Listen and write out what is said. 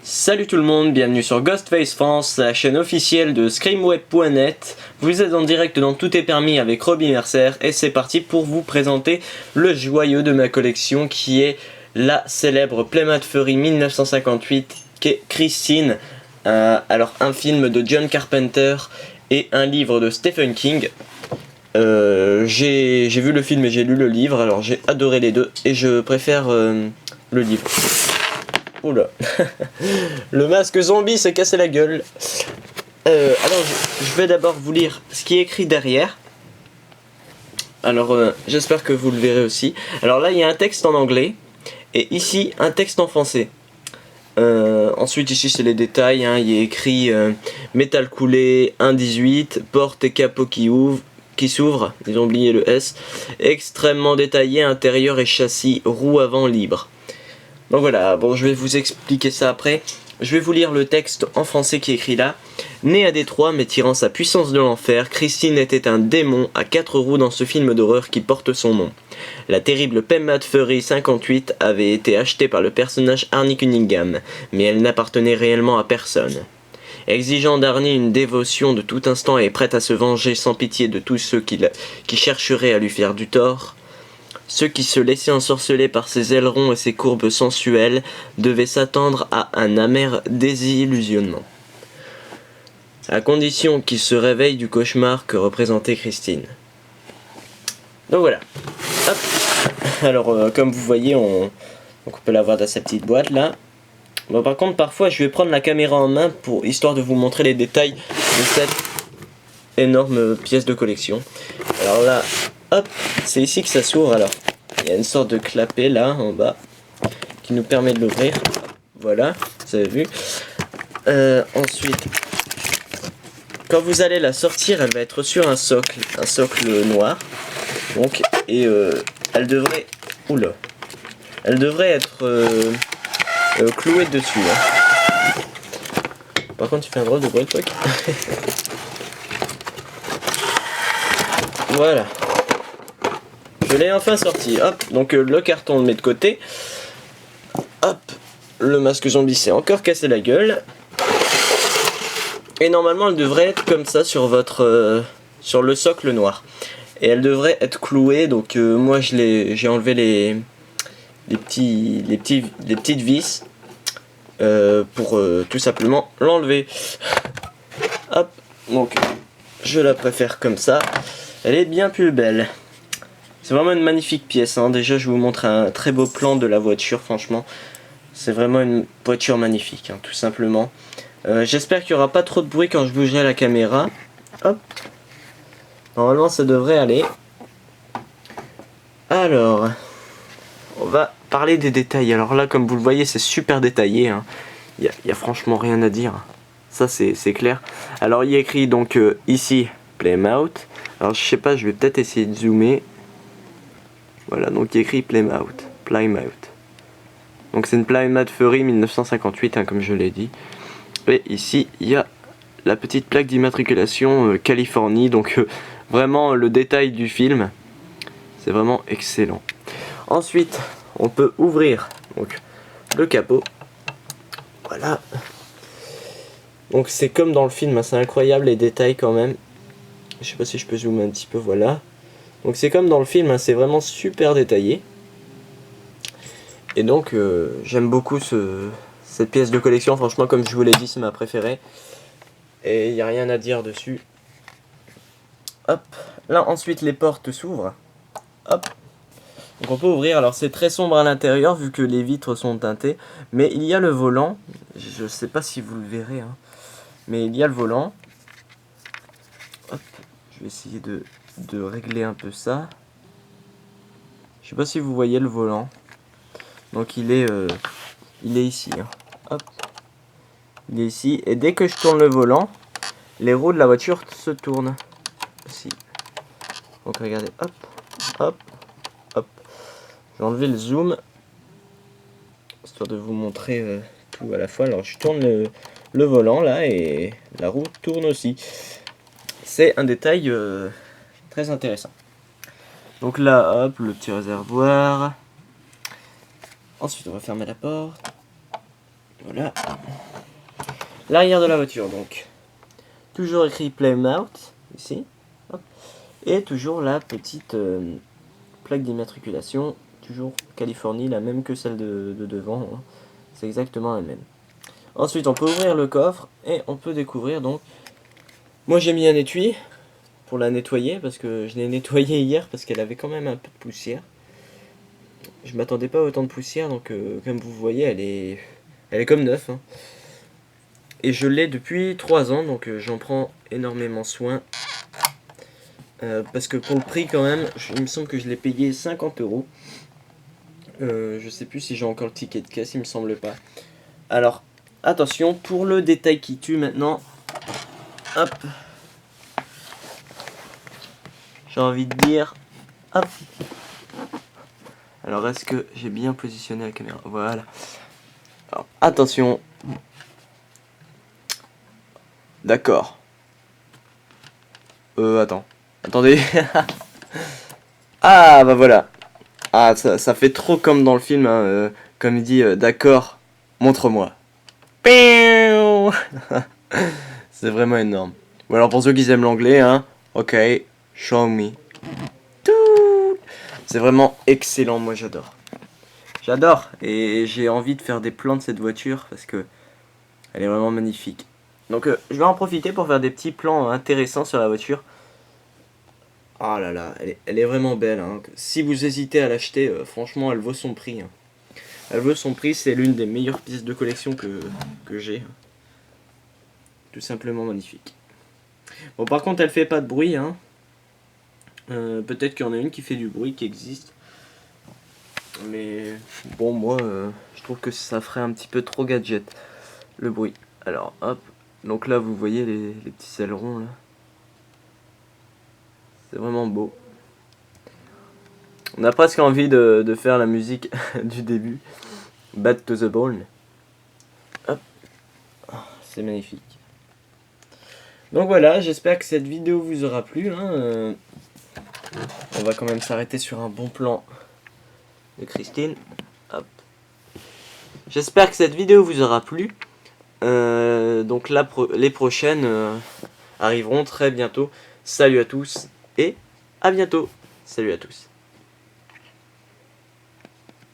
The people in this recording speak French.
Salut tout le monde, bienvenue sur Ghostface France, la chaîne officielle de screamweb.net. Vous êtes en direct dans Tout est permis avec Robbie Mercer et c'est parti pour vous présenter le joyau de ma collection qui est la célèbre Playmat Furry 1958 qui est Christine. Alors un film de John Carpenter et un livre de Stephen King. J'ai vu le film et j'ai lu le livre, alors j'ai adoré les deux et je préfère le livre. Oula. Le masque zombie s'est cassé la gueule. Alors je vais d'abord vous lire ce qui est écrit derrière. Alors j'espère que vous le verrez aussi. Alors là il y a un texte en anglais et ici un texte en français. Ensuite ici c'est les détails, hein. Il y a écrit métal coulé 1,18, porte et capot qui s'ouvre, ils ont oublié le S, extrêmement détaillé, intérieur et châssis, roue avant libre. Donc voilà, bon je vais vous expliquer ça après. Je vais vous lire le texte en français qui est écrit là. Née à Détroit mais tirant sa puissance de l'enfer, Christine était un démon à 4 roues dans ce film d'horreur qui porte son nom. La terrible Playmat Furry 58 avait été achetée par le personnage Arnie Cunningham, mais elle n'appartenait réellement à personne. Exigeant d'Arnie une dévotion de tout instant et prête à se venger sans pitié de tous ceux qui chercheraient à lui faire du tort, ceux qui se laissaient ensorceler par ses ailerons et ses courbes sensuelles devaient s'attendre à un amer désillusionnement. À condition qu'ils se réveillent du cauchemar que représentait Christine. Donc voilà. Hop. Alors comme vous voyez, on peut l'avoir dans sa petite boîte là. Bon, par contre parfois je vais prendre la caméra en main histoire de vous montrer les détails de cette énorme pièce de collection. Alors là, hop, c'est ici que ça s'ouvre. Alors il y a une sorte de clapet là en bas qui nous permet de l'ouvrir. Voilà, vous avez vu. Ensuite, quand vous allez la sortir, elle va être sur un socle noir. Donc, et elle devrait, elle devrait être clouée dessus. Hein. Par contre, tu fais un drôle de bruit, toi. Voilà. Je l'ai enfin sorti. Hop, donc le carton on le met de côté. Hop, le masque zombie s'est encore cassé la gueule. Et normalement elle devrait être comme ça sur sur le socle noir. Et elle devrait être clouée. Donc moi j'ai enlevé les petites vis pour tout simplement l'enlever. Hop, donc je la préfère comme ça. Elle est bien plus belle. C'est vraiment une magnifique pièce, hein. Déjà je vous montre un très beau plan de la voiture, franchement. C'est vraiment une voiture magnifique, hein, tout simplement. J'espère qu'il n'y aura pas trop de bruit quand je bougerai la caméra. Hop. Normalement ça devrait aller. Alors, on va parler des détails. Alors là comme vous le voyez c'est super détaillé, hein. Il y a franchement rien à dire. Ça c'est clair. Alors il y a écrit donc ici Playmat. Alors je sais pas, je vais peut-être essayer de zoomer. Voilà, donc il y a écrit Playmat. Donc c'est une Playmat Furry 1958, hein, comme je l'ai dit. Et ici, il y a la petite plaque d'immatriculation Californie. Donc vraiment le détail du film. C'est vraiment excellent. Ensuite, on peut ouvrir donc, le capot. Voilà. Donc c'est comme dans le film, hein, c'est incroyable les détails quand même. Je sais pas si je peux zoomer un petit peu, voilà. Donc c'est comme dans le film, hein, c'est vraiment super détaillé. Et donc j'aime beaucoup cette pièce de collection, franchement comme je vous l'ai dit c'est ma préférée. Et il n'y a rien à dire dessus. Hop, là ensuite les portes s'ouvrent. Hop. Donc on peut ouvrir, alors c'est très sombre à l'intérieur vu que les vitres sont teintées. Mais il y a le volant, je sais pas si vous le verrez, hein, mais il y a le volant. Hop, je vais essayer de régler un peu ça. Je sais pas si vous voyez le volant. Donc il est ici. Hein. Hop. Il est ici. Et dès que je tourne le volant, les roues de la voiture se tournent. Ici. Donc regardez. Hop. Hop. Hop. J'ai enlevé le zoom. Histoire de vous montrer tout à la fois. Alors je tourne le volant là et la roue tourne aussi. C'est un détail très intéressant. Donc là, hop, le petit réservoir. Ensuite, on va fermer la porte. Voilà. L'arrière de la voiture, donc. Toujours écrit Plymouth, ici. Hop. Et toujours la petite plaque d'immatriculation. Toujours Californie, la même que celle de devant. Hein. C'est exactement la même. Ensuite, on peut ouvrir le coffre et on peut découvrir donc. Moi, j'ai mis un étui pour la nettoyer parce que je l'ai nettoyée hier parce qu'elle avait quand même un peu de poussière. Je m'attendais pas à autant de poussière, donc comme vous voyez, elle est comme neuve. Hein. Et je l'ai depuis 3 ans, donc j'en prends énormément soin. Parce que pour le prix quand même, il me semble que je l'ai payé 50 euros. Je sais plus si j'ai encore le ticket de caisse, il me semble pas. Alors, attention, pour le détail qui tue maintenant. Hop. J'ai envie de dire. Hop. Alors, est-ce que j'ai bien positionné la caméra? Voilà. Alors, attention. D'accord. Attends. Attendez. Ah, bah voilà. Ah, ça fait trop comme dans le film, hein, comme il dit, d'accord, montre-moi. C'est vraiment énorme. Bon, alors pour ceux qui aiment l'anglais, hein, ok, show me. C'est vraiment excellent, moi j'adore. J'adore, et j'ai envie de faire des plans de cette voiture parce que elle est vraiment magnifique. Donc je vais en profiter pour faire des petits plans intéressants sur la voiture. Ah là là, elle est vraiment belle. Hein. Si vous hésitez à l'acheter, franchement, elle vaut son prix. Hein. Elle vaut son prix, c'est l'une des meilleures pièces de collection que j'ai. Tout simplement magnifique. Bon, par contre, elle fait pas de bruit. Hein. Peut-être qu'il y en a une qui fait du bruit, qui existe. Mais bon, moi, je trouve que ça ferait un petit peu trop gadget, le bruit. Alors, hop. Donc là, vous voyez les petits ailerons, là. C'est vraiment beau. On a presque envie de faire la musique du début. Back to the Bone. Hop. C'est magnifique. Donc voilà, j'espère que cette vidéo vous aura plu. Hein. On va quand même s'arrêter sur un bon plan de Christine. Hop. J'espère que cette vidéo vous aura plu. Donc là, les prochaines arriveront très bientôt. Salut à tous et à bientôt. Salut à tous.